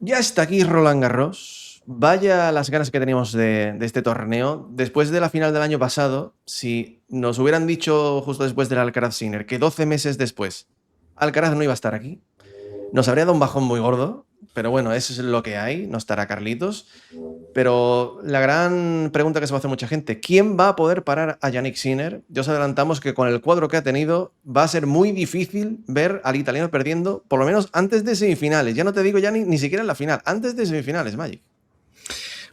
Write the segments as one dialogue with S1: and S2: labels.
S1: Ya está aquí Roland Garros. Vaya las ganas que teníamos de este torneo. Después de la final del año pasado, si nos hubieran dicho justo después del Alcaraz Sinner que 12 meses después Alcaraz no iba a estar aquí, nos habría dado un bajón muy gordo. Pero bueno, eso es lo que hay, no estará Carlitos. Pero la gran pregunta que se va a hacer mucha gente, ¿quién va a poder parar a Jannik Sinner? Ya os adelantamos que con el cuadro que ha tenido va a ser muy difícil ver al italiano perdiendo, por lo menos antes de semifinales. Ya no te digo ya ni siquiera en la final, antes de semifinales, Magic.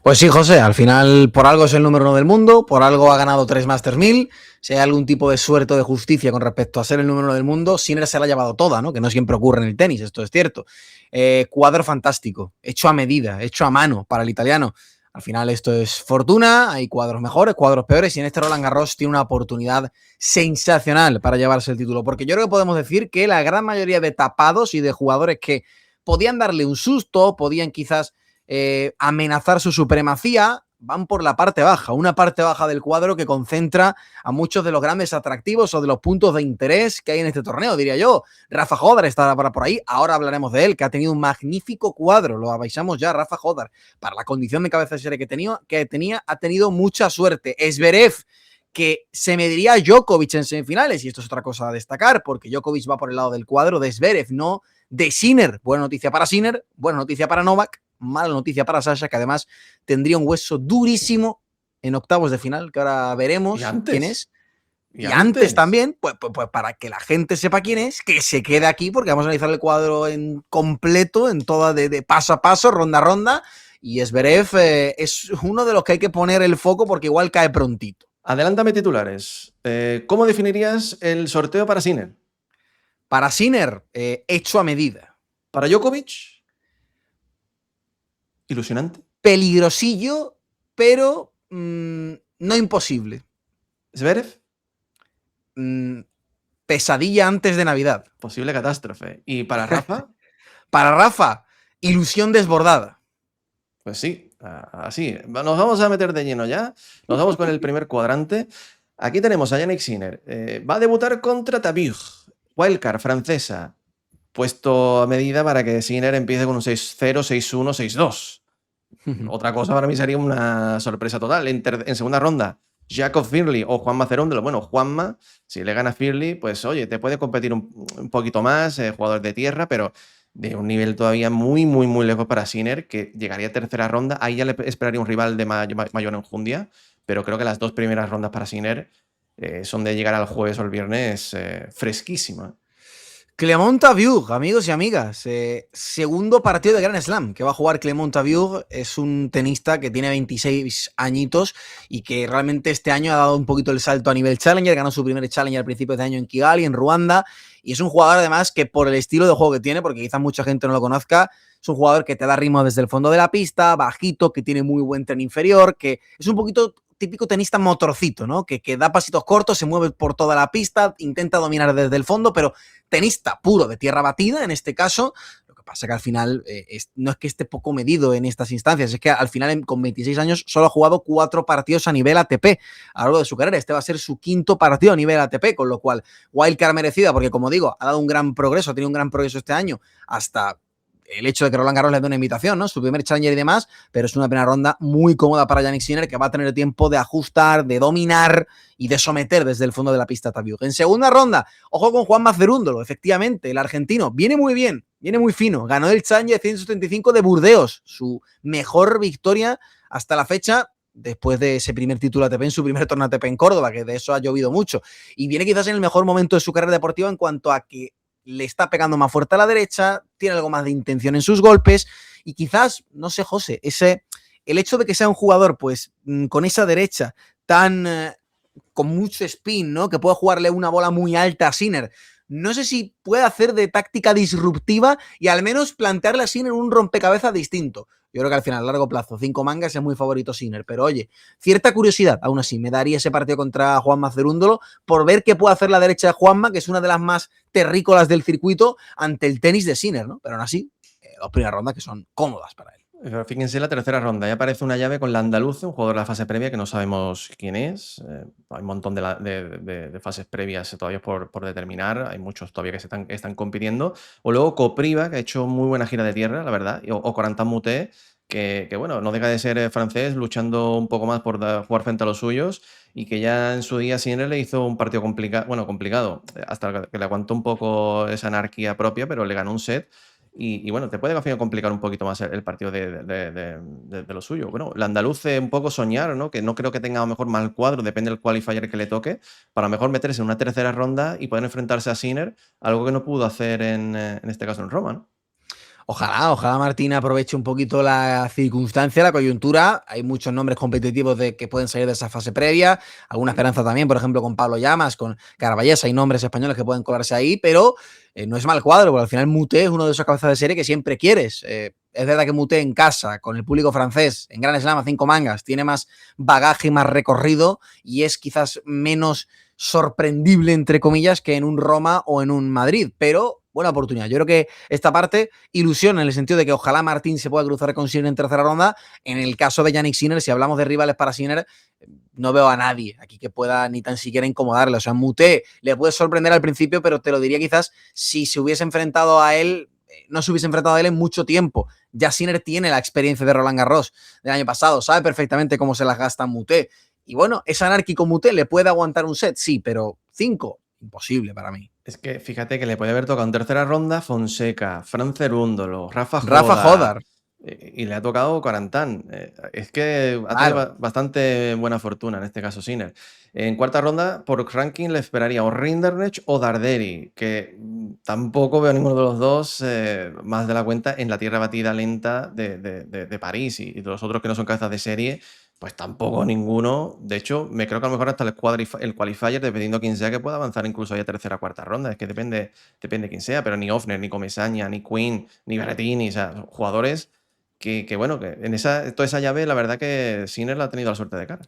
S2: Pues sí, José, al final por algo es el número 1 del mundo, por algo ha ganado 3 Masters 1000. Si hay algún tipo de suerte o de justicia con respecto a ser el número 1 del mundo, Sinner se la ha llevado toda, ¿no? Que no siempre ocurre en el tenis, esto es cierto. Cuadro fantástico, hecho a medida, hecho a mano para el italiano. Al final esto es fortuna, hay cuadros mejores, cuadros peores, y en este Roland Garros tiene una oportunidad sensacional para llevarse el título, porque yo creo que podemos decir que la gran mayoría de tapados y de jugadores que podían darle un susto, podían quizás amenazar su supremacía, van por la parte baja, una parte baja del cuadro que concentra a muchos de los grandes atractivos o de los puntos de interés que hay en este torneo, diría yo. Rafa Jódar está por ahí, ahora hablaremos de él, que ha tenido un magnífico cuadro, lo avisamos ya, Rafa Jódar, para la condición de cabeza de serie que tenía, ha tenido mucha suerte. Zverev, que se mediría a Djokovic en semifinales, y esto es otra cosa a destacar, porque Djokovic va por el lado del cuadro de Zverev, no de Sinner. Buena noticia para Sinner, buena noticia para Novak, mala noticia para Sasha, que además tendría un hueso durísimo en octavos de final, que ahora veremos quién es. Y antes también, pues para que la gente sepa quién es, que se quede aquí, porque vamos a analizar el cuadro en completo, en toda de paso a paso, ronda a ronda, y Zverev es uno de los que hay que poner el foco porque igual cae prontito.
S1: Adelántame titulares. ¿Cómo definirías el sorteo para Sinner?
S2: Para Sinner, hecho a medida.
S1: Para Djokovic, ilusionante.
S2: Peligrosillo, pero no imposible.
S1: Zverev,
S2: pesadilla antes de Navidad.
S1: posible catástrofe. ¿Y para Rafa?
S2: Para Rafa, ilusión desbordada.
S1: Pues sí, así. Nos vamos a meter de lleno ya. Nos vamos con el primer cuadrante. Aquí tenemos a Jannik Sinner. Va a debutar contra Tabug, wildcard francesa. Puesto a medida para que Sinner empiece con un 6-0, 6-1, 6-2. Otra cosa para mí sería una sorpresa total. En segunda ronda, Jacob Firli o Juanma Cerúndolo. Bueno, Juanma, si le gana a Firli, pues oye, te puede competir un poquito más, jugador de tierra, pero de un nivel todavía muy, muy, muy lejos para Sinner, que llegaría a tercera ronda. Ahí ya le esperaría un rival de mayor enjundia, pero creo que las dos primeras rondas para Sinner son de llegar al jueves o el viernes fresquísima.
S2: Clément Tabug, amigos y amigas, segundo partido de Grand Slam que va a jugar Clément Tabug. Es un tenista que tiene 26 añitos y que realmente este año ha dado un poquito el salto a nivel Challenger, ganó su primer Challenger al principio de año en Kigali, en Ruanda, y es un jugador además que por el estilo de juego que tiene, porque quizás mucha gente no lo conozca, es un jugador que te da ritmo desde el fondo de la pista, bajito, que tiene muy buen tren inferior, que es un poquito típico tenista motorcito, ¿no? Que da pasitos cortos, se mueve por toda la pista, intenta dominar desde el fondo, pero tenista puro de tierra batida, en este caso. Lo que pasa que al final no es que esté poco medido en estas instancias, es que al final con 26 años solo ha jugado 4 partidos a nivel ATP a lo largo de su carrera. Este va a ser su 5º partido a nivel ATP, con lo cual wildcard merecida, porque como digo, ha dado un gran progreso, ha tenido un gran progreso este año, hasta el hecho de que Roland Garros le dé una invitación, ¿no? Su primer Challenger y demás, pero es una primera ronda muy cómoda para Jannik Sinner, que va a tener tiempo de ajustar, de dominar y de someter desde el fondo de la pista a Tabug. En segunda ronda, ojo con Juanma Cerúndolo, efectivamente, el argentino, viene muy bien, viene muy fino, ganó el Challenger 175 de Burdeos, su mejor victoria hasta la fecha, después de ese primer título ATP en su primer torneo ATP en Córdoba, que de eso ha llovido mucho, y viene quizás en el mejor momento de su carrera deportiva en cuanto a que le está pegando más fuerte a la derecha, tiene algo más de intención en sus golpes, y quizás, no sé, José, el hecho de que sea un jugador pues con esa derecha tan con mucho spin, ¿no? Que pueda jugarle una bola muy alta a Sinner, no sé si puede hacer de táctica disruptiva y al menos plantearle a Sinner un rompecabezas distinto. Yo creo que al final, a largo plazo, 5 mangas es muy favorito Sinner, pero oye, cierta curiosidad, aún así, me daría ese partido contra Juanma Cerúndolo por ver qué puede hacer la derecha de Juanma, que es una de las más terrícolas del circuito ante el tenis de Sinner, ¿no? Pero aún así, 2 primeras rondas que son cómodas para él.
S1: Pero fíjense la tercera ronda, ya aparece una llave con la Andaluce, un jugador de la fase previa que no sabemos quién es. Hay un montón de fases previas todavía por determinar, hay muchos todavía que están compitiendo. O luego Copriva, que ha hecho muy buena gira de tierra, la verdad, o Corentin Moutet, que, bueno, no deja de ser francés, luchando un poco más por jugar frente a los suyos, y que ya en su día Sinner le hizo un partido complicado, hasta que le aguantó un poco esa anarquía propia, pero le ganó un set. Y bueno, te puede al final complicar un poquito más el partido de lo suyo. Bueno, el andaluz un poco soñar, ¿no? Que no creo que tenga a lo mejor mal cuadro, depende del qualifier que le toque, para a lo mejor meterse en una tercera ronda y poder enfrentarse a Sinner, algo que no pudo hacer en este caso en Roma, ¿no?
S2: Ojalá Martín aproveche un poquito la circunstancia, la coyuntura. Hay muchos nombres competitivos que pueden salir de esa fase previa. Alguna esperanza también, por ejemplo, con Pablo Llamas, con Carballés. Hay nombres españoles que pueden colarse ahí, pero no es mal cuadro, porque al final Moutet es uno de esos cabezas de serie que siempre quieres. Es verdad que Moutet en casa, con el público francés, en Gran Slam a 5 mangas, tiene más bagaje y más recorrido y es quizás menos sorprendible, entre comillas, que en un Roma o en un Madrid, pero buena oportunidad. Yo creo que esta parte ilusiona en el sentido de que ojalá Martín se pueda cruzar con Sinner en tercera ronda. En el caso de Jannik Sinner, si hablamos de rivales para Sinner, no veo a nadie aquí que pueda ni tan siquiera incomodarle. O sea, Moutet le puede sorprender al principio, pero te lo diría quizás si se hubiese enfrentado a él, no se hubiese enfrentado a él en mucho tiempo. Ya Sinner tiene la experiencia de Roland Garros del año pasado, sabe perfectamente cómo se las gasta Moutet. Y bueno, ¿es anárquico Moutet? ¿Le puede aguantar un set? Sí, pero 5, imposible para mí.
S1: Es que fíjate que le puede haber tocado en tercera ronda Fonseca, Fran Cerúndolo, Rafa
S2: Rafa
S1: Joda,
S2: Jodar.
S1: y le ha tocado Corantán. Es que ha tenido
S2: Claro.
S1: bastante buena fortuna en este caso Sinner. En cuarta ronda, por ranking, le esperaría o Rinderknecht o Darderi, que tampoco veo ninguno de los dos más de la cuenta en la tierra batida lenta de París, y de los otros que no son cabezas de serie, pues tampoco ninguno. De hecho, me creo que a lo mejor hasta el qualifier, dependiendo quién sea, que pueda avanzar incluso ya a tercera o cuarta ronda. Es que depende quién sea, pero ni Ofner, ni Comesaña, ni Quinn, ni Berrettini, o sea, son jugadores que bueno, que en toda esa llave, la verdad que Sinner la ha tenido la suerte de cara.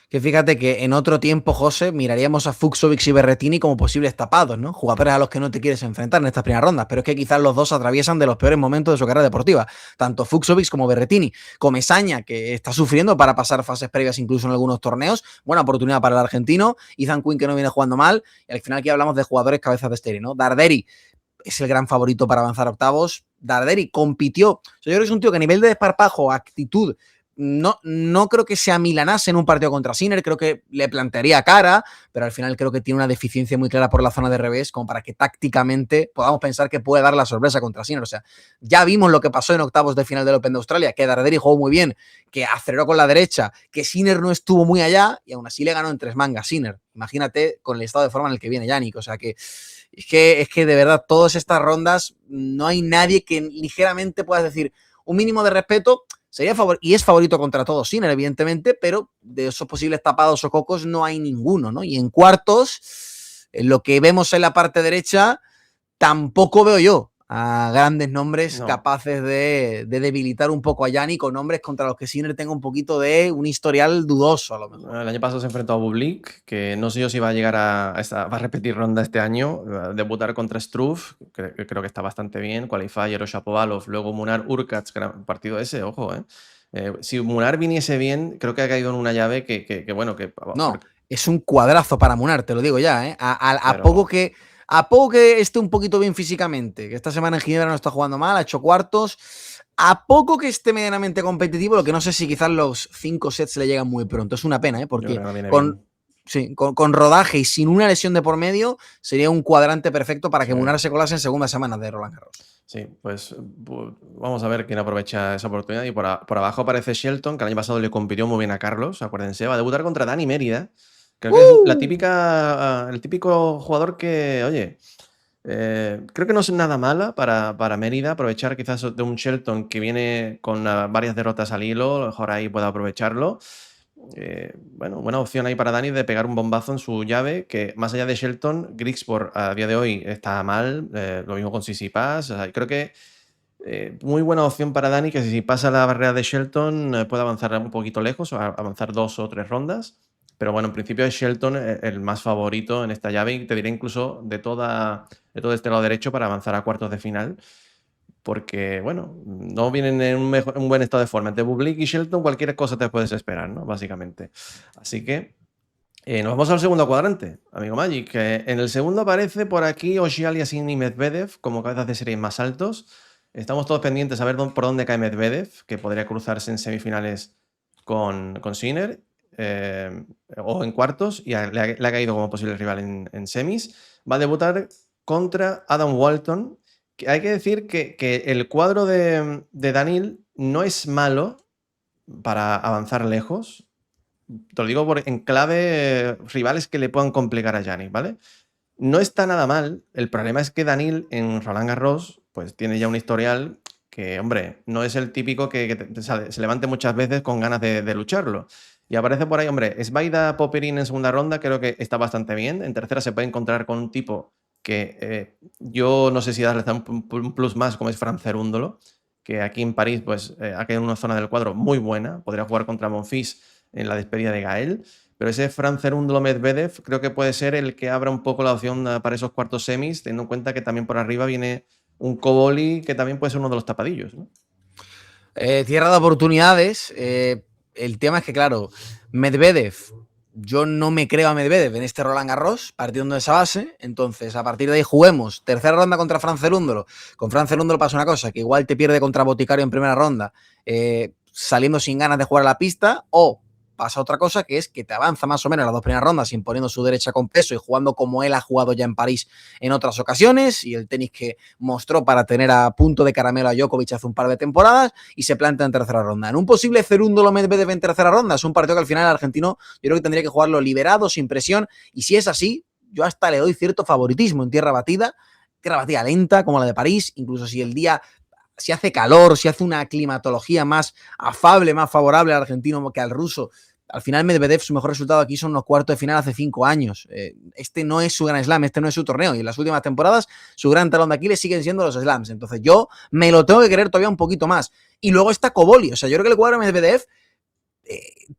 S2: Que fíjate que en otro tiempo, José, miraríamos a Fuxovic y Berrettini como posibles tapados, ¿no? Jugadores a los que no te quieres enfrentar en estas primeras rondas, pero es que quizás los dos atraviesan de los peores momentos de su carrera deportiva, tanto Fuxovic como Berrettini. Comesaña, que está sufriendo para pasar fases previas incluso en algunos torneos, buena oportunidad para el argentino, Ethan Quinn, que no viene jugando mal, y al final aquí hablamos de jugadores cabezas de serie, ¿no? Darderi es el gran favorito para avanzar a octavos. Darderi compitió, o sea, yo creo que es un tío que a nivel de desparpajo, actitud, no creo que sea milanase en un partido contra Sinner, creo que le plantearía cara, pero al final creo que tiene una deficiencia muy clara por la zona de revés, como para que tácticamente podamos pensar que puede dar la sorpresa contra Sinner. O sea, ya vimos lo que pasó en octavos de final del Open de Australia, que Darderi jugó muy bien, que aceleró con la derecha, que Sinner no estuvo muy allá y aún así le ganó en 3 mangas Sinner. Imagínate con el estado de forma en el que viene Yannick. O sea que es que de verdad todas estas rondas no hay nadie que ligeramente puedas decir un mínimo de respeto. Sería y es favorito contra todos Sinner, evidentemente, pero de esos posibles tapados o cocos no hay ninguno, ¿no? Y en cuartos, en lo que vemos en la parte derecha, tampoco veo yo a grandes nombres
S1: No.
S2: capaces de debilitar un poco a Yannick, con nombres contra los que Sinner tenga un poquito de un historial dudoso, a lo mejor.
S1: El año pasado se enfrentó a Bublik, que no sé yo si va a llegar va a repetir ronda este año, va a debutar contra Struff, que creo que está bastante bien, qualifier o Shapovalov, luego Munar Urkacz, partido ese, ojo, ¿eh? Si Munar viniese bien, creo que ha caído en una llave bueno,
S2: No, es un cuadrazo para Munar, te lo digo ya, ¿eh?
S1: pero
S2: A poco que esté un poquito bien físicamente, que esta semana en Ginebra no está jugando mal, ha hecho cuartos, a poco que esté medianamente competitivo, lo que no sé si quizás los 5 sets le llegan muy pronto. Es una pena, ¿eh?
S1: yo
S2: Porque
S1: creo que no viene
S2: con,
S1: bien.
S2: sí, con rodaje y sin una lesión de por medio, sería un cuadrante perfecto para que
S1: Sí.
S2: Munar se colase en segunda semana de Roland Garros.
S1: Sí, pues vamos a ver quién aprovecha esa oportunidad. Y por abajo aparece Shelton, que el año pasado le compitió muy bien a Carlos, acuérdense, va a debutar contra Dani Mérida. Creo que es el típico jugador que, oye, creo que no es nada mala para Mérida, aprovechar quizás de un Shelton que viene con varias derrotas al hilo, a lo mejor ahí pueda aprovecharlo. Bueno, buena opción ahí para Dani de pegar un bombazo en su llave, que más allá de Shelton, Grigspor a día de hoy está mal, lo mismo con Tsitsipas. O sea, creo que muy buena opción para Dani, que si pasa la barrera de Shelton puede avanzar un poquito lejos, o avanzar 2 o 3 rondas. Pero bueno, en principio es Shelton el más favorito en esta llave, y te diré incluso de todo este lado derecho para avanzar a cuartos de final. porque, bueno, no vienen en un buen estado de forma. Entre Bublik y Shelton, cualquier cosa te puedes esperar, ¿no? Básicamente. Así que nos vamos al segundo cuadrante, amigo Magic. En el segundo aparece por aquí Auger Aliassime y Medvedev como cabezas de serie más altos. Estamos todos pendientes a ver por dónde cae Medvedev, que podría cruzarse en semifinales con Sinner, o en cuartos, y le ha caído como posible rival en semis. Va a debutar contra Adam Walton. Que hay que decir que el cuadro de Daniil no es malo para avanzar lejos. Te lo digo en clave rivales que le puedan complicar a Yannick, ¿vale? No está nada mal. El problema es que Daniil en Roland Garros pues tiene ya un historial que, hombre, no es el típico que se levante muchas veces con ganas de lucharlo. Y aparece por ahí, hombre, Svaida Popyrin en segunda ronda, creo que está bastante bien. En tercera se puede encontrar con un tipo que yo no sé si darle un plus más, como es Fran Cerúndolo, que aquí en París pues ha quedado en una zona del cuadro muy buena. Podría jugar contra Monfils en la despedida de Gael. Pero ese Fran Cerúndolo Medvedev creo que puede ser el que abra un poco la opción para esos cuartos semis, teniendo en cuenta que también por arriba viene un Koboli que también puede ser uno de los tapadillos, ¿no?
S2: Tierra de oportunidades. El tema es que, claro, Medvedev, yo no me creo a Medvedev en este Roland Garros, partiendo de esa base. Entonces, a partir de ahí juguemos tercera ronda contra Fran Cerúndolo. Con Fran Cerúndolo pasa una cosa, que igual te pierde contra Boticario en primera ronda, saliendo sin ganas de jugar a la pista, o pasa otra cosa, que es que te avanza más o menos las dos primeras rondas imponiendo su derecha con peso y jugando como él ha jugado ya en París en otras ocasiones, y el tenis que mostró para tener a punto de caramelo a Djokovic hace un par de temporadas, y se planta en tercera ronda. En un posible Cerúndolo Medvedev en tercera ronda, es un partido que al final el argentino yo creo que tendría que jugarlo liberado, sin presión, y si es así, yo hasta le doy cierto favoritismo en tierra batida lenta como la de París, incluso si el día, si hace calor, si hace una climatología más afable, más favorable al argentino que al ruso. Al final Medvedev, su mejor resultado aquí son los cuartos de final hace 5 años. Este no es su Grand Slam, este no es su torneo. Y en las últimas temporadas, su gran talón de Aquiles siguen siendo los slams. Entonces yo me lo tengo que querer todavía un poquito más. Y luego está Koboli. O sea, yo creo que el cuadro de Medvedev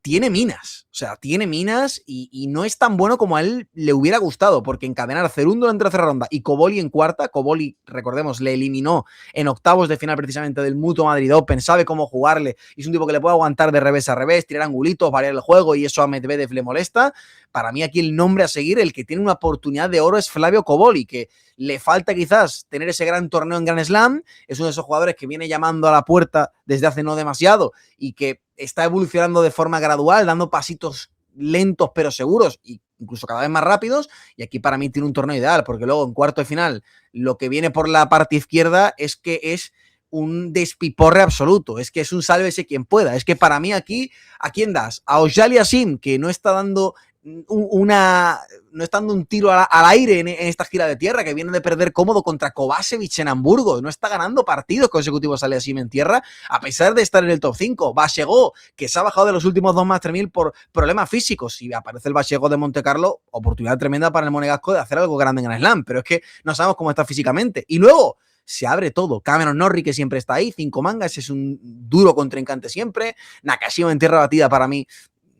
S2: tiene minas. O sea, tiene minas y no es tan bueno como a él le hubiera gustado, porque encadenar a Cerúndolo en tercera ronda y Koboli en cuarta, Koboli, recordemos, le eliminó en octavos de final precisamente del Mutua Madrid Open, sabe cómo jugarle, y es un tipo que le puede aguantar de revés a revés, tirar angulitos, variar el juego, y eso a Medvedev le molesta. Para mí aquí el nombre a seguir, el que tiene una oportunidad de oro, es Flavio Koboli, que le falta quizás tener ese gran torneo en Grand Slam, es uno de esos jugadores que viene llamando a la puerta desde hace no demasiado y que está evolucionando de forma gradual, dando pasitos lentos pero seguros, e incluso cada vez más rápidos, y aquí para mí tiene un torneo ideal, porque luego en cuarto de final lo que viene por la parte izquierda es que es un despiporre absoluto, es que es un sálvese quien pueda, es que para mí aquí, ¿a quién das? A Auger Aliassime, que no está dando no está dando un tiro al aire en esta gira de tierra, que viene de perder cómodo contra Kovacevic en Hamburgo, no está ganando partidos consecutivos Aliassime en tierra, a pesar de estar en el top 5. Bachegó, que se ha bajado de los últimos 2 Master 1000 por problemas físicos. Si aparece el Bachegó de Montecarlo, oportunidad tremenda para el monegasco de hacer algo grande en Grand Slam, pero es que no sabemos cómo está físicamente. Y luego se abre todo. Cameron Norrie, que siempre está ahí, 5 mangas, es un duro contrincante siempre. Nakashima en tierra batida para mí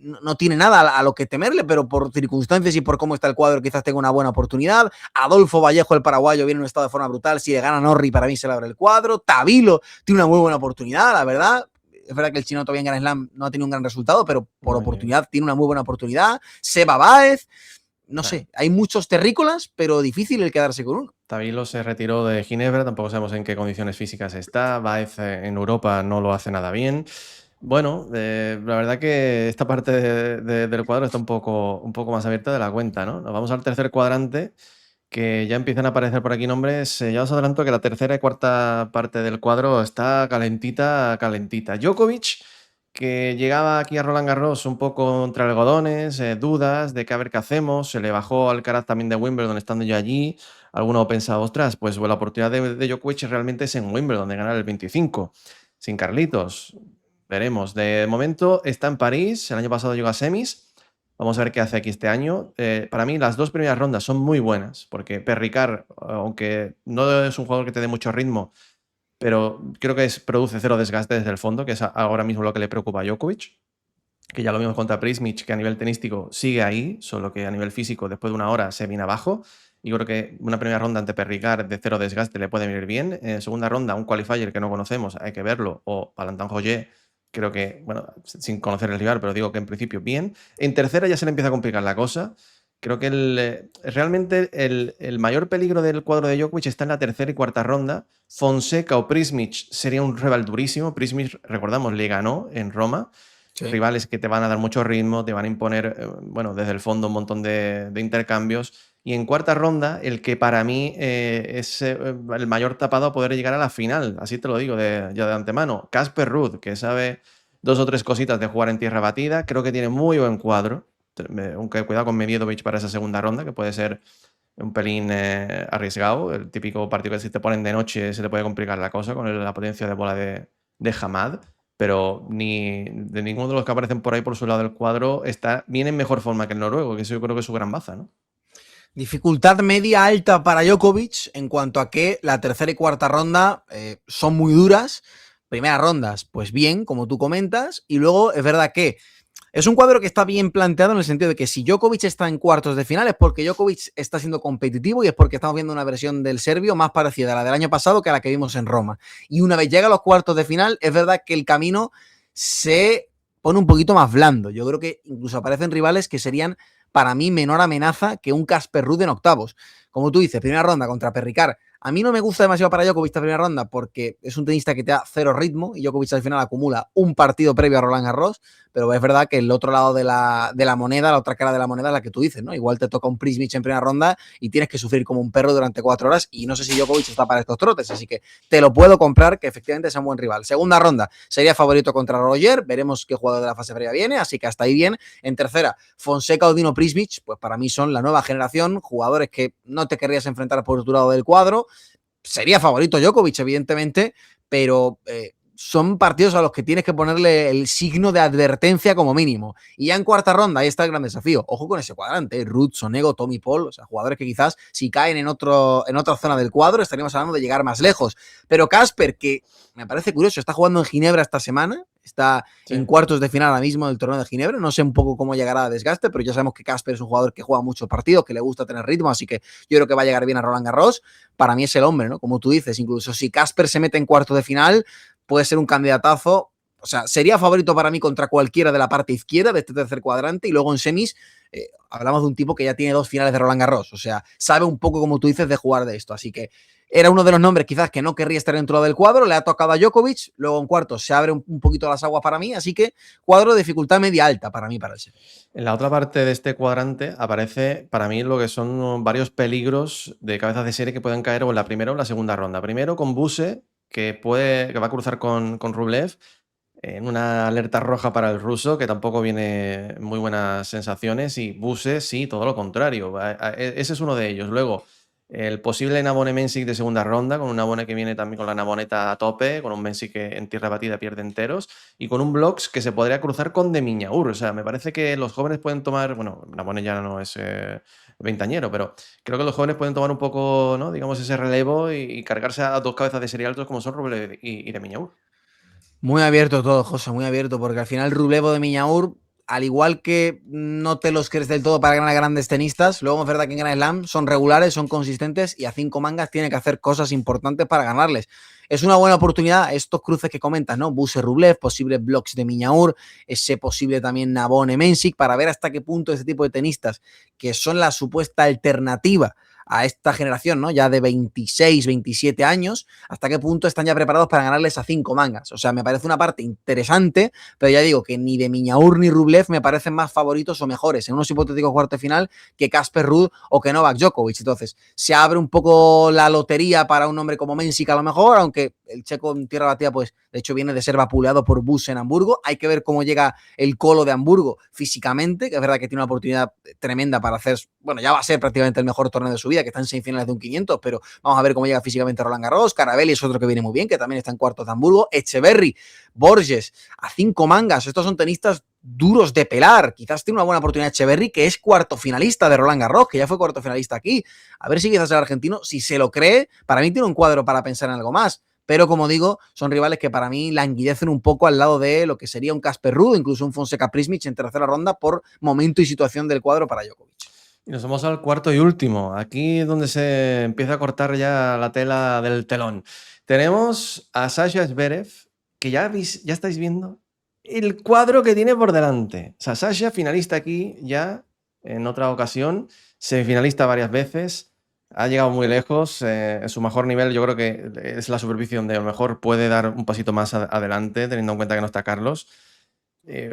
S2: no tiene nada a lo que temerle, pero por circunstancias y por cómo está el cuadro quizás tenga una buena oportunidad. Adolfo Vallejo, el paraguayo, viene en un estado de forma brutal. Si le gana Norrie, para mí se le abre el cuadro. Tabilo tiene una muy buena oportunidad, la verdad. Es verdad que el chino todavía en Grand Slam no ha tenido un gran resultado, pero por oportunidad tiene una muy buena oportunidad. Seba Báez, no sé, hay muchos terrícolas, pero difícil el quedarse con uno.
S1: Tabilo se retiró de Ginebra, tampoco sabemos en qué condiciones físicas está. Báez en Europa no lo hace nada bien. Bueno, la verdad que esta parte del cuadro está un poco más abierta de la cuenta, ¿no? Nos vamos al tercer cuadrante, que ya empiezan a aparecer por aquí nombres. Ya os adelanto que la tercera y cuarta parte del cuadro está calentita, calentita. Djokovic, que llegaba aquí a Roland Garros un poco entre algodones, dudas de qué a ver qué hacemos. Se le bajó Alcaraz también de Wimbledon estando yo allí. Alguno pensaba, ostras, pues la oportunidad de Djokovic realmente es en Wimbledon, de ganar el 25, sin Carlitos. Veremos. De momento está en París. El año pasado llegó a semis. Vamos a ver qué hace aquí este año. Para mí las 2 primeras rondas son muy buenas, porque Perricard, aunque no es un jugador que te dé mucho ritmo, pero creo que produce cero desgaste desde el fondo, que es ahora mismo lo que le preocupa a Djokovic, que ya lo vimos contra Prismic, que a nivel tenístico sigue ahí, solo que a nivel físico después de una hora se viene abajo. y creo que una primera ronda ante Perricard de 0 desgaste le puede venir bien. En segunda ronda, un qualifier que no conocemos, hay que verlo, o Valentin Roger, creo que, bueno, sin conocer el rival, pero digo que en principio bien. En tercera ya se le empieza a complicar la cosa. Creo que realmente el mayor peligro del cuadro de Djokovic está en la tercera y cuarta ronda. Fonseca o Prismic sería un rival durísimo. Prismic, recordamos, le ganó en Roma.
S2: Sí.
S1: Rivales que te van a dar mucho ritmo, te van a imponer, bueno, desde el fondo un montón de intercambios. Y en cuarta ronda, el que para mí es el mayor tapado a poder llegar a la final, así te lo digo ya de antemano. Casper Ruud, que sabe 2 o 3 cositas de jugar en tierra batida, creo que tiene muy buen cuadro. Aunque cuidado con Medvedev para esa segunda ronda, que puede ser un pelín arriesgado. El típico partido que si te ponen de noche se te puede complicar la cosa con la potencia de bola de Hamad. Pero ni de ninguno de los que aparecen por ahí por su lado del cuadro viene en mejor forma que el noruego, que eso yo creo que es su gran baza, ¿no?
S2: Dificultad media alta para Djokovic en cuanto a que la tercera y cuarta ronda son muy duras. Primeras rondas, pues bien, como tú comentas. Y luego es verdad que es un cuadro que está bien planteado en el sentido de que si Djokovic está en cuartos de final es porque Djokovic está siendo competitivo y es porque estamos viendo una versión del serbio más parecida a la del año pasado que a la que vimos en Roma. Y una vez llega a los cuartos de final, es verdad que el camino se pone un poquito más blando. Yo creo que incluso aparecen rivales que serían para mí menor amenaza que un Casper Ruud en octavos. Como tú dices, primera ronda contra Perricard. A mí no me gusta demasiado para Djokovic esta primera ronda porque es un tenista que te da cero ritmo y Djokovic al final acumula un partido previo a Roland Garros, pero es verdad que el otro lado de la moneda, la otra cara de la moneda es la que tú dices, ¿no? Igual te toca un Prismic en primera ronda y tienes que sufrir como un perro durante 4 horas y no sé si Djokovic está para estos trotes, así que te lo puedo comprar que efectivamente es un buen rival. Segunda ronda, sería favorito contra Roger, veremos qué jugador de la fase previa viene, así que hasta ahí bien. En tercera, Fonseca o Dino Prismic, pues para mí son la nueva generación, jugadores que no te querrías enfrentar por tu lado del cuadro. Sería favorito Djokovic, evidentemente, pero son partidos a los que tienes que ponerle el signo de advertencia como mínimo. Y ya en cuarta ronda, ahí está el gran desafío. Ojo con ese cuadrante, Ruud, Sonego, Tommy Paul, o sea, jugadores que quizás si caen en otra zona del cuadro estaríamos hablando de llegar más lejos. Pero Casper, que me parece curioso, está jugando en Ginebra esta semana, está en cuartos de final ahora mismo del torneo de Ginebra, no sé un poco cómo llegará a desgaste, pero ya sabemos que Casper es un jugador que juega muchos partidos, que le gusta tener ritmo, así que yo creo que va a llegar bien a Roland Garros. Para mí es el hombre, ¿no? Como tú dices, incluso si Casper se mete en cuartos de final, puede ser un candidatazo. O sea, sería favorito para mí contra cualquiera de la parte izquierda de este tercer cuadrante. Y luego en semis hablamos de un tipo que ya tiene 2 finales de Roland Garros. O sea, sabe un poco, como tú dices, de jugar de esto. Así que era uno de los nombres quizás que no querría estar dentro del cuadro. Le ha tocado a Djokovic. Luego en cuartos se abre un poquito las aguas para mí. Así que cuadro de dificultad media alta para mí para el set.
S1: En la otra parte de este cuadrante aparece para mí lo que son varios peligros de cabezas de serie que pueden caer o en la primera o en la segunda ronda. Primero con Buse, que va a cruzar con Rublev en una alerta roja para el ruso, que tampoco viene muy buenas sensaciones, y Buse sí, todo lo contrario. Ese es uno de ellos. Luego, el posible Nabone Mensik de segunda ronda, con un Nabone que viene también con la Naboneta a tope, con un Mensik que en tierra batida pierde enteros, y con un Blocks que se podría cruzar con de Miñaur. O sea, me parece que los jóvenes pueden tomar, bueno, Nabone ya no es veintañero, pero creo que los jóvenes pueden tomar un poco, ¿no? Digamos, ese relevo y cargarse a 2 cabezas de serie altos como son Rublev y de Miñaur.
S2: Muy abierto todo, José, muy abierto, porque al final Rublev de Miñaur, al igual que no te los crees del todo para ganar a grandes tenistas, luego es verdad que en Grand Slam son regulares, son consistentes y a 5 mangas tiene que hacer cosas importantes para ganarles. Es una buena oportunidad estos cruces que comentas, ¿no? Buse Rublev, posibles blocks de Miñaur, ese posible también Nabone Mensik, para ver hasta qué punto este tipo de tenistas, que son la supuesta alternativa a esta generación, ¿no? Ya de 26, 27 años, hasta qué punto están ya preparados para ganarles a 5 mangas. O sea, me parece una parte interesante, pero ya digo que ni de Miñaur ni Rublev me parecen más favoritos o mejores en unos hipotéticos cuartos de final que Casper Ruud o que Novak Djokovic. Entonces, se abre un poco la lotería para un hombre como Mensik a lo mejor, aunque el checo en tierra batida, pues, de hecho viene de ser vapuleado por Buse en Hamburgo. Hay que ver cómo llega el colo de Hamburgo físicamente, que es verdad que tiene una oportunidad tremenda para hacer, bueno, ya va a ser prácticamente el mejor torneo de su vida, que está en semifinales de un 500, pero vamos a ver cómo llega físicamente Roland Garros. Carabelli es otro que viene muy bien, que también está en cuartos de Hamburgo. Echeverry, Borges, a 5 mangas. Estos son tenistas duros de pelar. Quizás tiene una buena oportunidad Echeverry, que es cuarto finalista de Roland Garros, que ya fue cuarto finalista aquí. A ver si quizás el argentino, si se lo cree, para mí tiene un cuadro para pensar en algo más. Pero como digo, son rivales que para mí languidecen un poco al lado de lo que sería un Casper Ruud, incluso un Fonseca Prismic en tercera ronda por momento y situación del cuadro para Djokovic.
S1: Y nos vamos al cuarto y último. Aquí es donde se empieza a cortar ya la tela del telón. Tenemos a Sasha Zverev, que ya estáis viendo el cuadro que tiene por delante. O sea, Sasha, finalista aquí ya en otra ocasión, semifinalista varias veces, ha llegado muy lejos. En su mejor nivel, yo creo que es la superficie donde a lo mejor puede dar un pasito más adelante, teniendo en cuenta que no está Carlos.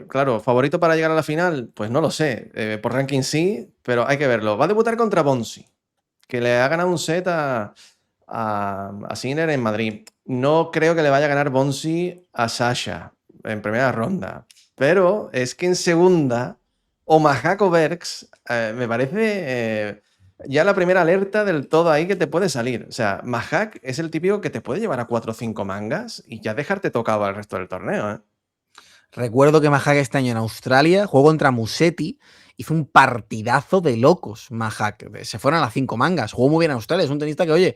S1: Claro, ¿favorito para llegar a la final? Pues no lo sé. Por ranking sí, pero hay que verlo. Va a debutar contra Bonsi, que le ha ganado un set a Sinner en Madrid. No creo que le vaya a ganar Bonsi a Sasha en primera ronda. Pero es que en segunda, Omahako Bergs me parece ya la primera alerta del todo ahí que te puede salir. O sea, Mahak es el típico que te puede llevar a 4 o 5 mangas y ya dejarte tocado al resto del torneo, ¿eh?
S2: Recuerdo que Mahak este año en Australia jugó contra Musetti, hizo un partidazo de locos. Mahak se fueron a las 5 mangas, jugó muy bien en Australia. Es un tenista que, oye,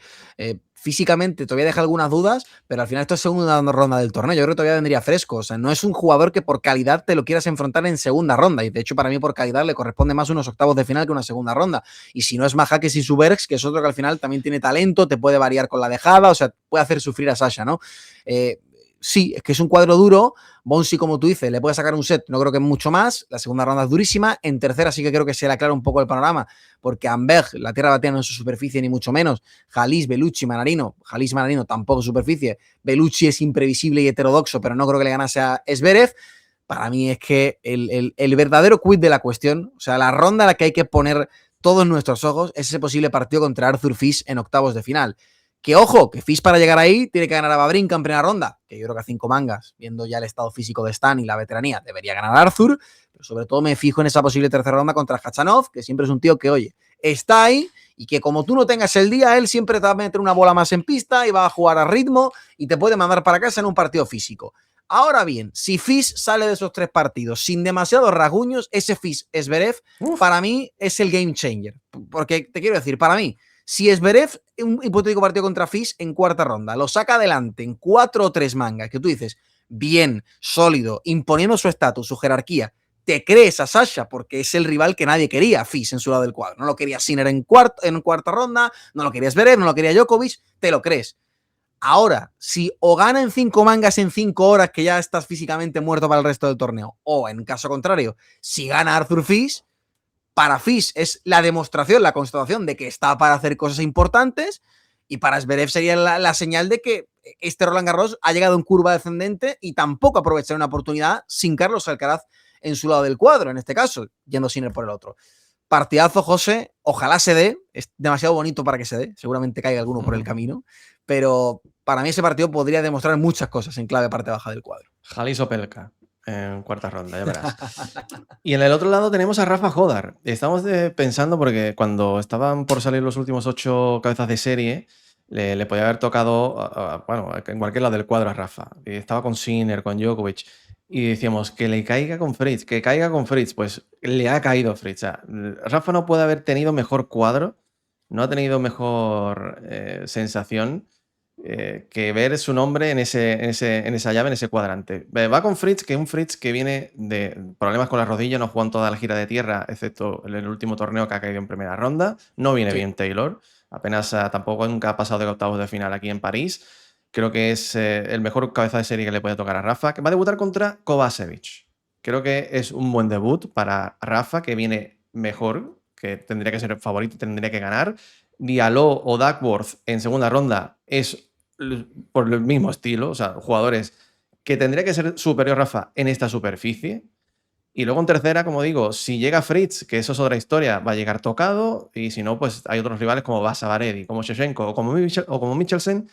S2: físicamente todavía deja algunas dudas, pero al final esto es segunda ronda del torneo. Yo creo que todavía vendría fresco. O sea, no es un jugador que por calidad te lo quieras enfrentar en segunda ronda. Y de hecho, para mí, por calidad le corresponde más unos octavos de final que una segunda ronda. Y si no es Mahak, es Isubergs, que es otro que al final también tiene talento, te puede variar con la dejada, o sea, puede hacer sufrir a Sasha, ¿no? Sí, es que es un cuadro duro. Bonsi, como tú dices, le puede sacar un set, no creo que mucho más. La segunda ronda es durísima. En tercera sí que creo que se le aclara un poco el panorama, porque Amberg, la tierra batida no es su superficie ni mucho menos. Jalis, Bellucci, Manarino. Jalis, Manarino tampoco superficie. Bellucci es imprevisible y heterodoxo, pero no creo que le ganase a Zverev. Para mí es que el verdadero quid de la cuestión, o sea, la ronda a la que hay que poner todos nuestros ojos, es ese posible partido contra Arthur Fils en octavos de final. Que ojo, que Fils para llegar ahí tiene que ganar a Wawrinka en primera ronda, que yo creo que a 5 mangas, viendo ya el estado físico de Stan y la veteranía, debería ganar a Arthur, pero sobre todo me fijo en esa posible tercera ronda contra Khachanov, que siempre es un tío que, oye, está ahí y que como tú no tengas el día, él siempre te va a meter una bola más en pista y va a jugar a ritmo y te puede mandar para casa en un partido físico. Ahora bien, si Fils sale de esos 3 partidos sin demasiados rasguños, ese Fils Zverev para mí es el game changer. Porque te quiero decir, para mí, si Zverev, un hipotético partido contra Fils en cuarta ronda, lo saca adelante en 4 o 3 mangas, que tú dices, bien, sólido, imponiendo su estatus, su jerarquía, te crees a Sasha porque es el rival que nadie quería, Fils en su lado del cuadro. No lo quería Sinner en cuarta ronda, no lo quería Zverev, no lo quería Djokovic, te lo crees. Ahora, si o gana en 5 mangas en 5 horas, que ya estás físicamente muerto para el resto del torneo, o en caso contrario, si gana Arthur Fils, para Fils es la demostración, la constatación de que está para hacer cosas importantes, y para Zverev sería la señal de que este Roland Garros ha llegado en curva descendente y tampoco aprovechar una oportunidad sin Carlos Alcaraz en su lado del cuadro, en este caso, yendo Sinner por el otro. Partidazo, José, ojalá se dé, es demasiado bonito para que se dé, seguramente caiga alguno por el camino, pero para mí ese partido podría demostrar muchas cosas en clave parte baja del cuadro.
S1: Jalis Opelka en cuarta ronda, ya verás. Y en el otro lado tenemos a Rafa Jodar. Estamos pensando, porque cuando estaban por salir los últimos 8 cabezas de serie, le podía haber tocado, bueno, en cualquier lado del cuadro a Rafa. Y estaba con Sinner, con Djokovic. Y decíamos, que le caiga con Fritz, que caiga con Fritz. Pues le ha caído Fritz. O sea, Rafa no puede haber tenido mejor cuadro, no ha tenido mejor sensación que ver su nombre en esa llave, en ese cuadrante. Va con Fritz, que es un Fritz que viene de problemas con la rodilla, no juega en toda la gira de tierra, excepto en el último torneo que ha caído en primera ronda. No viene bien Taylor, apenas tampoco nunca ha pasado de octavos de final aquí en París. Creo que es el mejor cabeza de serie que le puede tocar a Rafa, que va a debutar contra Kovacevic. Creo que es un buen debut para Rafa, que viene mejor, que tendría que ser el favorito, tendría que ganar. Diallo o Duckworth en segunda ronda es por el mismo estilo, o sea, jugadores que tendría que ser superior Rafa en esta superficie. Y luego en tercera, como digo, si llega Fritz, que eso es otra historia, va a llegar tocado, y si no, pues hay otros rivales como Basa Varedi, como Shevchenko o como Michelsen.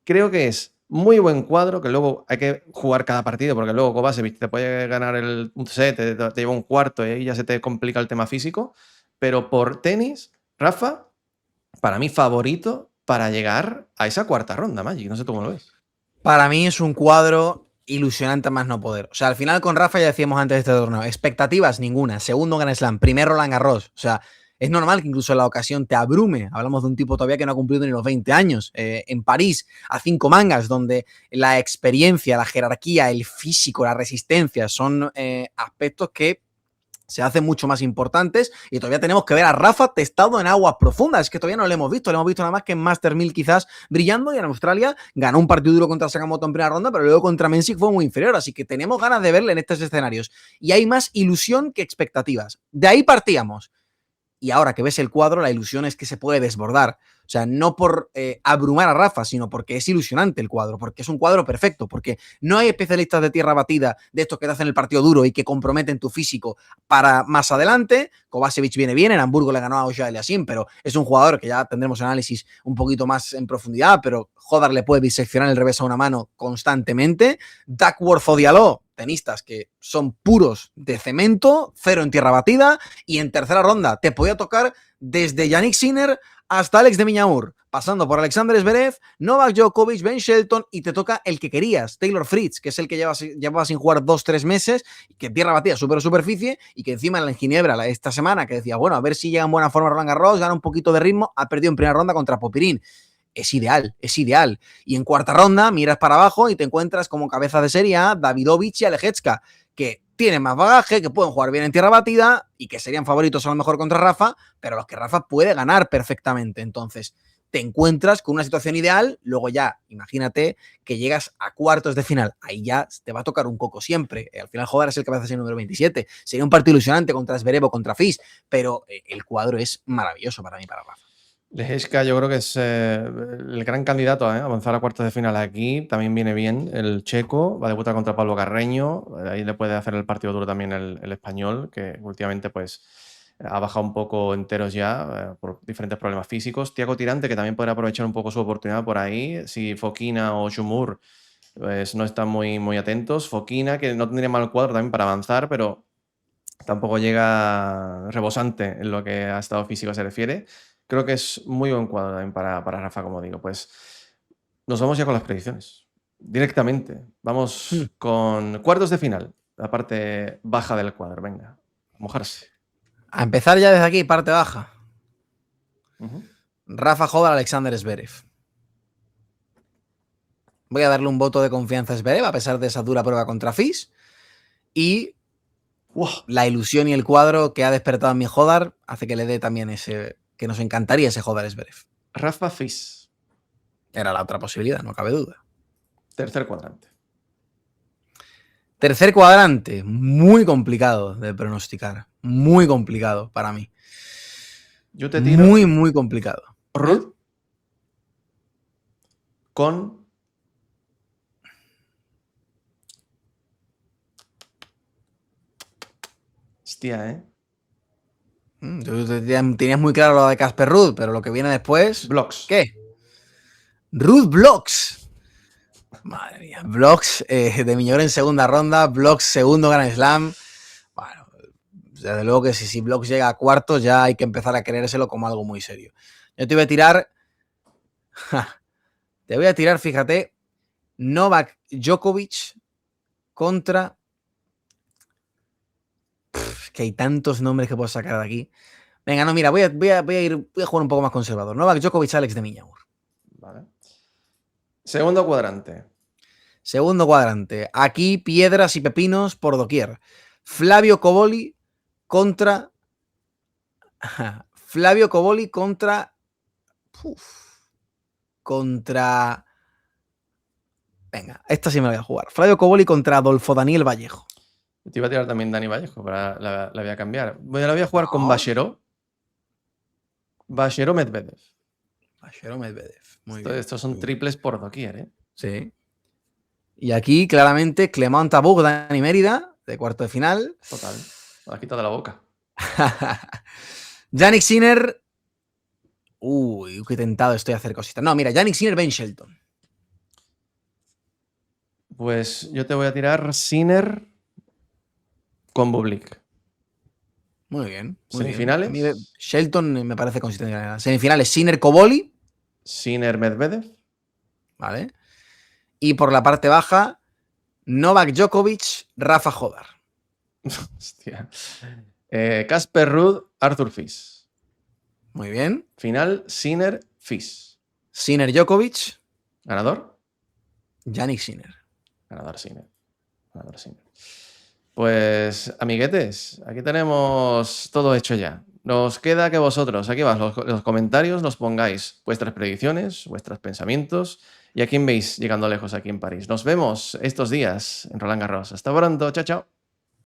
S1: Creo que es muy buen cuadro, que luego hay que jugar cada partido, porque luego Kovacevic te puede ganar un set, te lleva un cuarto y ahí ya se te complica el tema físico. Pero por tenis, Rafa, para mí favorito para llegar a esa cuarta ronda, Magic. No sé tú cómo lo ves.
S2: Para mí es un cuadro ilusionante más no poder. O sea, al final con Rafa ya decíamos antes de este torneo, expectativas ninguna, segundo Grand Slam, primer Roland Garros. O sea, es normal que incluso en la ocasión te abrume. Hablamos de un tipo todavía que no ha cumplido ni los 20 años. En París, a 5 mangas, donde la experiencia, la jerarquía, el físico, la resistencia son aspectos que se hacen mucho más importantes y todavía tenemos que ver a Rafa testado en aguas profundas. Es que todavía no lo hemos visto nada más que en Master 1000 quizás brillando, y en Australia ganó un partido duro contra Sakamoto en primera ronda, pero luego contra Mensik fue muy inferior, así que tenemos ganas de verle en estos escenarios y hay más ilusión que expectativas. De ahí partíamos. Y ahora que ves el cuadro, la ilusión es que se puede desbordar. O sea, no por abrumar a Rafa, sino porque es ilusionante el cuadro, porque es un cuadro perfecto, porque no hay especialistas de tierra batida de estos que te hacen el partido duro y que comprometen tu físico para más adelante. Kovacevic viene bien, en Hamburgo le ganó a Ojeda Eliassim, pero es un jugador que ya tendremos análisis un poquito más en profundidad, pero Hodar le puede diseccionar el revés a una mano constantemente. Duckworth o Diallo, tenistas que son puros de cemento, cero en tierra batida, y en tercera ronda te podía tocar desde Yannick Sinner hasta Alex de Minaur, pasando por Alexander Zverev, Novak Djokovic, Ben Shelton, y te toca el que querías, Taylor Fritz, que es el que llevaba sin jugar 2-3 meses, que tierra batida, superficie, y que encima en Ginebra esta semana, que decía, bueno, a ver si llega en buena forma Roland Garros, gana un poquito de ritmo, ha perdido en primera ronda contra Popyrin. Es ideal. Y en cuarta ronda miras para abajo y te encuentras como cabeza de serie a Davidovich y Alejecka, que tienen más bagaje, que pueden jugar bien en tierra batida y que serían favoritos a lo mejor contra Rafa, pero los que Rafa puede ganar perfectamente. Entonces, te encuentras con una situación ideal, luego ya, imagínate que llegas a cuartos de final, ahí ya te va a tocar un coco siempre. Al final Hodar es el cabeza de serie número 27. Sería un partido ilusionante contra Zverev o contra Fis, pero el cuadro es maravilloso para mí, para Rafa.
S1: Lehecka yo creo que es el gran candidato a avanzar a cuartos de final aquí. También viene bien el checo, va a debutar contra Pablo Carreño, ahí le puede hacer el partido duro también el español, que últimamente pues ha bajado un poco enteros ya por diferentes problemas físicos. Thiago Tirante, que también podrá aprovechar un poco su oportunidad por ahí, si Fokina o Shumur pues no están muy atentos. Fokina, que no tendría mal cuadro también para avanzar, pero tampoco llega rebosante en lo que a estado físico se refiere. Creo que es muy buen cuadro también para Rafa, como digo. Pues nos vamos ya con las predicciones. Directamente. Vamos con cuartos de final. La parte baja del cuadro. Venga, a mojarse.
S2: A empezar ya desde aquí, parte baja.
S1: Uh-huh.
S2: Rafa Hodar, Alexander Zverev. Voy a darle un voto de confianza a Zverev a pesar de esa dura prueba contra Fis. Y la ilusión y el cuadro que ha despertado en mi Hodar hace que le dé también ese... que nos encantaría ese Hodar Zverev.
S1: Rafa Fis.
S2: Era la otra posibilidad, no cabe duda.
S1: Tercer cuadrante.
S2: Tercer cuadrante. Muy complicado de pronosticar. Muy complicado para mí.
S1: Yo te tiro...
S2: Muy complicado.
S1: Ruud con... Hostia,
S2: Tú tenías muy claro lo de Casper Ruud, pero lo que viene después...
S1: Blocks.
S2: ¿Qué? Ruud Blocks. Madre mía. Blocks de Miñor en segunda ronda. Blocks segundo Grand Slam. Bueno, desde luego que si Blocks llega a cuartos ya hay que empezar a creérselo como algo muy serio. Yo te voy a tirar... Te voy a tirar, fíjate, Novak Djokovic contra... que hay tantos nombres que puedo sacar de aquí. Venga, no, mira, voy a jugar un poco más conservador. Novak Djokovic, Alex de Minaur.
S1: Vale. Segundo cuadrante.
S2: Segundo cuadrante. Aquí piedras y pepinos por doquier. Flavio Cobolli contra... Flavio Cobolli contra... Contra... Venga, esta sí me la voy a jugar. Flavio Cobolli contra Adolfo Daniel Vallejo.
S1: Te iba a tirar también Dani Vallejo, pero la voy a cambiar. La voy a jugar con Bashero. Bashero Medvedev.
S2: Bashero Medvedev. Muy bien.
S1: Estos son triples por doquier, ¿eh?
S2: Sí. Y aquí, claramente, Clement Tabuk, Dani Mérida, de cuarto de final.
S1: Total. Me la has quitado de la boca.
S2: Jannik Sinner. Uy, qué tentado estoy a hacer cositas. No, mira, Jannik Sinner, Ben Shelton.
S1: Pues yo te voy a tirar Sinner con Bublik.
S2: Muy bien.
S1: ¿Semifinales?
S2: Bien. A mí Shelton me parece consistente. Semifinales, Sinner Cobolli.
S1: Sinner Medvedev.
S2: Vale. Y por la parte baja, Novak Djokovic, Rafa Hodar.
S1: Hostia. Casper Ruud, Arthur Fils.
S2: Muy bien.
S1: Final, Sinner, Fils.
S2: Sinner Djokovic.
S1: ¿Ganador?
S2: Jannik Sinner.
S1: Ganador Sinner. Ganador Sinner. Pues, amiguetes, aquí tenemos todo hecho ya. Nos queda que vosotros, aquí vas, los comentarios, nos pongáis vuestras predicciones, vuestros pensamientos y a quién veis llegando lejos aquí en París. Nos vemos estos días en Roland Garros. Hasta pronto, chao, chao.